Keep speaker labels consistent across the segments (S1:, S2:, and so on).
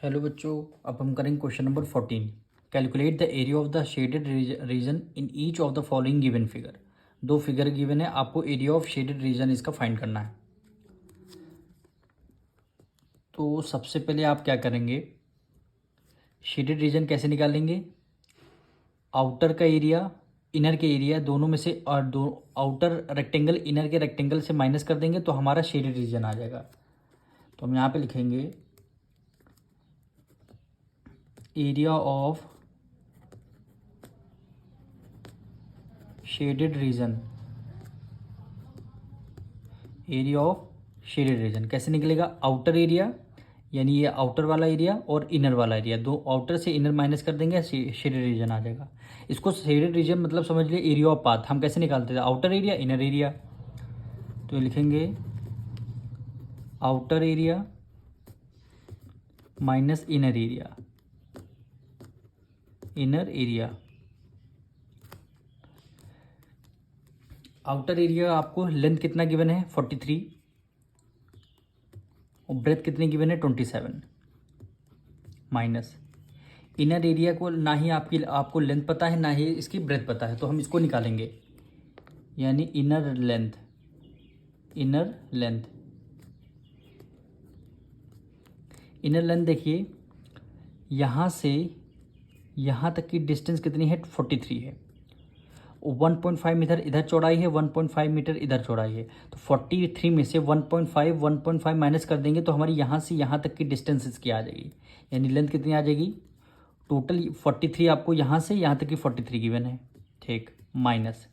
S1: Hello बच्चों, अब हम करेंगे question number 14। Calculate the area of the shaded region in each of the following given figure. दो figure given है, आपको एरिया ऑफ शेडेड रीजन इसका फाइंड करना है। तो सबसे पहले आप क्या करेंगे, शेडेड रीजन कैसे निकालेंगे। आउटर का एरिया, इनर के एरिया दोनों में से, और दो आउटर रेक्टेंगल इनर के रेक्टेंगल से माइनस कर देंगे तो हमारा शेडेड रीजन आ जाएगा। तो हम यहाँ पे लिखेंगे area of shaded region. Area of shaded region कैसे निकलेगा, आउटर एरिया यानी ये आउटर वाला एरिया और इनर वाला एरिया, दो आउटर से इनर माइनस कर देंगे, शेडेड रीजन आ जाएगा। इसको शेडेड रीजन मतलब समझ लिए एरिया ऑफ पाथ। हम कैसे निकालते थे, आउटर एरिया इनर एरिया। तो लिखेंगे outer area minus inner area, inner area. Outer area आपको लेंथ कितना गिवन है 43 और ब्रेथ कितनी गिवन है 27, माइनस इनर एरिया को ना ही आपको लेंथ पता है ना ही इसकी ब्रेथ पता है, तो हम इसको निकालेंगे यानी inner length. Inner length, inner length देखिए यहाँ से यहाँ तक की डिस्टेंस कितनी है 43 है। 1.5 मीटर इधर चौड़ाई है, 1.5 मीटर इधर चौड़ाई है। तो 43 में से 1.5 माइनस कर देंगे तो हमारी यहाँ से यहाँ तक की डिस्टेंस इसकी आ जाएगी, यानी लेंथ कितनी आ जाएगी टोटल 43। आपको यहाँ से यहाँ तक की 43 गिवन है, ठीक, माइनस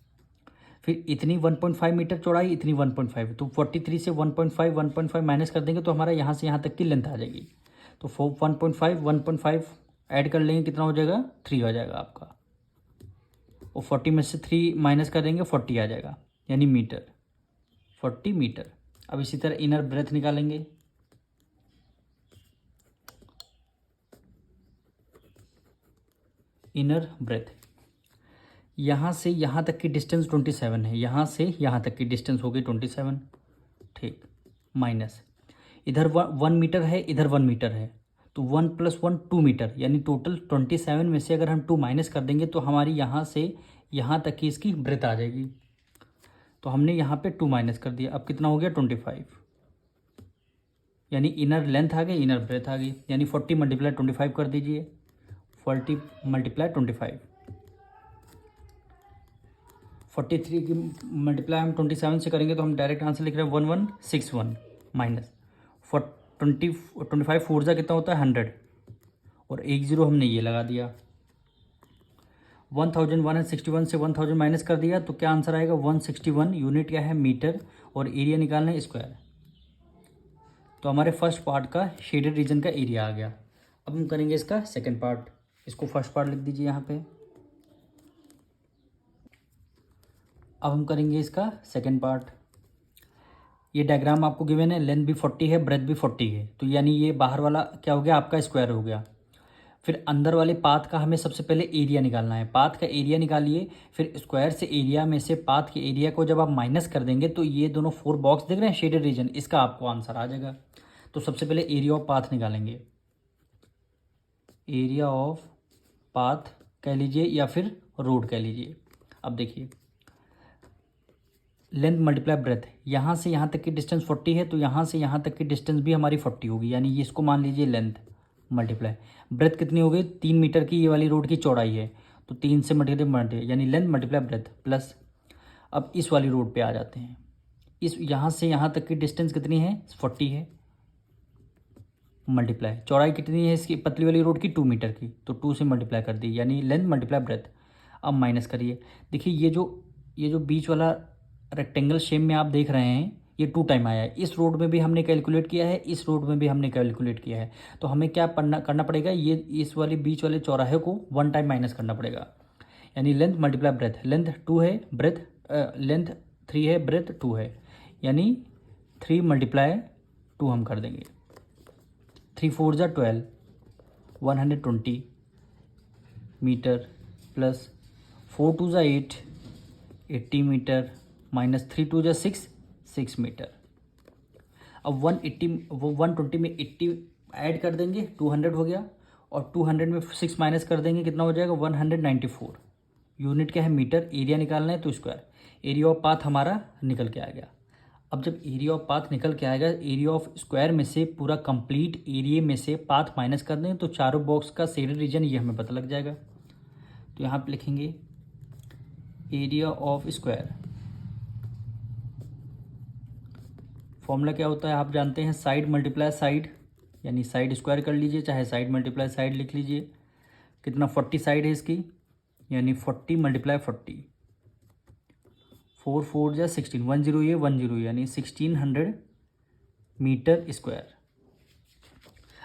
S1: फिर इतनी 1.5 मीटर चौड़ाई, इतनी 1.5, तो 43 से 1.5 माइनस कर देंगे तो हमारा यहाँ से यहाँ तक की लेंथ आ जाएगी। तो 1.5 ऐड कर लेंगे, कितना हो जाएगा 3 हो जाएगा आपका, और 40 में से 3 माइनस करेंगे 40 आ जाएगा, यानी मीटर, 40 मीटर। अब इसी तरह इनर ब्रेथ निकालेंगे। इनर ब्रेथ यहाँ से यहाँ तक की डिस्टेंस 27 है, यहाँ से यहाँ तक की डिस्टेंस हो गई 27, ठीक, माइनस इधर 1 मीटर है, इधर 1 मीटर है, तो 1 + 1 2 मीटर, यानी टोटल 27 में से अगर हम 2 माइनस कर देंगे तो हमारी यहाँ से यहाँ तक की इसकी ब्रेथ आ जाएगी। तो हमने यहाँ पे 2 माइनस कर दिया, अब कितना हो गया 25, यानी इनर लेंथ आ गई, इनर ब्रेथ आ गई, यानी 40 × 25 कर दीजिए, 40 × 25, 43 की मल्टीप्लाई हम 27 से करेंगे तो हम डायरेक्ट आंसर लिख रहे हैं 1161 माइनस 25 4 कितना होता है 100, और 1 0 हमने ये लगा दिया। 1161 से 1000 माइनस कर दिया तो क्या आंसर आएगा 161। यूनिट क्या है मीटर, और एरिया निकालना है स्क्वायर। तो हमारे फर्स्ट पार्ट का शेडेड रीजन का एरिया आ गया। अब हम करेंगे इसका सेकेंड पार्ट। इसको फर्स्ट पार्ट लिख दीजिए यहाँ पे। अब हम करेंगे इसका सेकेंड पार्ट। ये डायग्राम आपको गिवन है, लेंथ भी 40 है, ब्रेथ भी 40 है, तो यानी ये बाहर वाला क्या हो गया आपका स्क्वायर हो गया। फिर अंदर वाले पाथ का हमें सबसे पहले एरिया निकालना है। पाथ का एरिया निकालिए, फिर स्क्वायर से एरिया में से पाथ के एरिया को जब आप माइनस कर देंगे तो ये दोनों 4 बॉक्स दिख रहे हैं शेडेड रीजन, इसका आपको आंसर आ जाएगा। तो सबसे पहले एरिया ऑफ पाथ निकालेंगे। एरिया ऑफ पाथ कह लीजिए या फिर रोड कह लीजिए। अब देखिए लेंथ मल्टीप्लाई ब्रेथ, यहाँ से यहाँ तक की डिस्टेंस 40 है, तो यहाँ से यहाँ तक की डिस्टेंस भी हमारी 40 होगी, यानी ये इसको मान लीजिए लेंथ मल्टीप्लाई ब्रेथ कितनी हो गई 3 मीटर की ये वाली रोड की चौड़ाई है, तो 3 से मल्टीप्लाई यानी लेंथ मल्टीप्लाई ब्रेथ प्लस। अब इस वाली रोड पे आ जाते हैं। इस यहाँ से यहाँ तक की डिस्टेंस कितनी है 40 है, मल्टीप्लाई चौड़ाई कितनी है इसकी पतली वाली रोड की 2 मीटर की, तो 2 से मल्टीप्लाई कर दी, यानी लेंथ मल्टीप्लाई ब्रेथ। अब माइनस करिए, देखिए ये जो बीच वाला रेक्टेंगल शेप में आप देख रहे हैं ये 2 टाइम आया है। इस रोड में भी हमने कैलकुलेट किया है, इस रोड में भी हमने कैलकुलेट किया है, तो हमें क्या करना पड़ेगा, ये इस वाली बीच वाले चौराहे को 1 टाइम माइनस करना पड़ेगा, यानी लेंथ मल्टीप्लाई ब्रेथ। लेंथ 2 है, ब्रेथ लेंथ 3 है, ब्रेथ 2 है, यानी 3 × 2 हम कर देंगे। 3 4 = 12, 120 metre plus 4 2 = 8, 80 metre minus 3 2 = 6 metre. अब 120 में 80 ऐड कर देंगे 200 हो गया, और 200 में 6 माइनस कर देंगे, कितना हो जाएगा 194। यूनिट क्या है मीटर, एरिया निकालना है तो स्क्वायर। एरिया ऑफ पाथ हमारा निकल के आ गया। अब जब एरिया ऑफ पाथ निकल के आएगा, एरिया ऑफ स्क्वायर में से पूरा कंप्लीट एरिया में से पाथ माइनस कर दें तो चारों बॉक्स का शेडेड रीजन ये हमें पता लग जाएगा। तो यहाँ पे लिखेंगे एरिया ऑफ स्क्वायर, फॉर्मूला क्या होता है आप जानते हैं, साइड मल्टीप्लाई साइड, यानी साइड स्क्वायर कर लीजिए, चाहे साइड मल्टीप्लाई साइड लिख लीजिए। कितना 40 साइड है इसकी, यानी 40 मल्टीप्लाई 40, 4 4 जा 16, 10 ये 10 यानी 1600 मीटर स्क्वायर।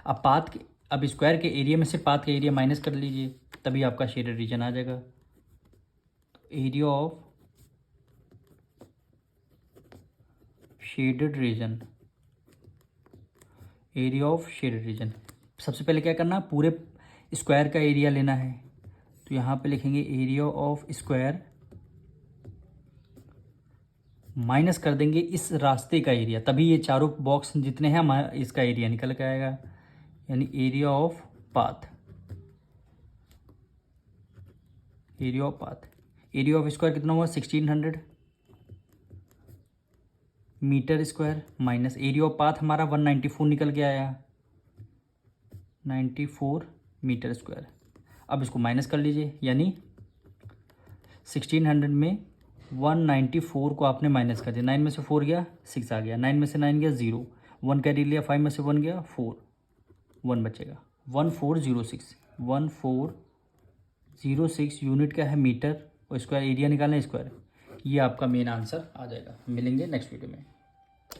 S1: अब स्क्वायर के एरिया में से पाथ का एरिया माइनस कर लीजिए, तभी आपका शेडेड रीजन आ जाएगा। तो area of shaded region, area of shaded region, सबसे पहले क्या करना, पूरे स्क्वायर का एरिया लेना है। तो यहाँ पे लिखेंगे एरिया ऑफ स्क्वायर माइनस कर देंगे इस रास्ते का एरिया, तभी ये चारों बॉक्स जितने हैं इसका एरिया निकल के आएगा, यानी area of path, area of path. Area of square कितना हुआ 1600 metre square, minus area of path हमारा 194 निकल के आया, 94 मीटर स्क्वायर। अब इसको माइनस कर लीजिए, यानी 1600 में 194 को आपने माइनस कर दिया, 9 में से 4 गया 6 आ गया, 9 में से 9 गया 0, 1 कैरी लिया, 5 में से 1 गया 4, 1 बचेगा, 1406, 1406 यूनिट क्या है मीटर, और स्क्वायर एरिया निकालना है स्क्वायर। ये आपका मेन आंसर आ जाएगा। मिलेंगे नेक्स्ट वीडियो में।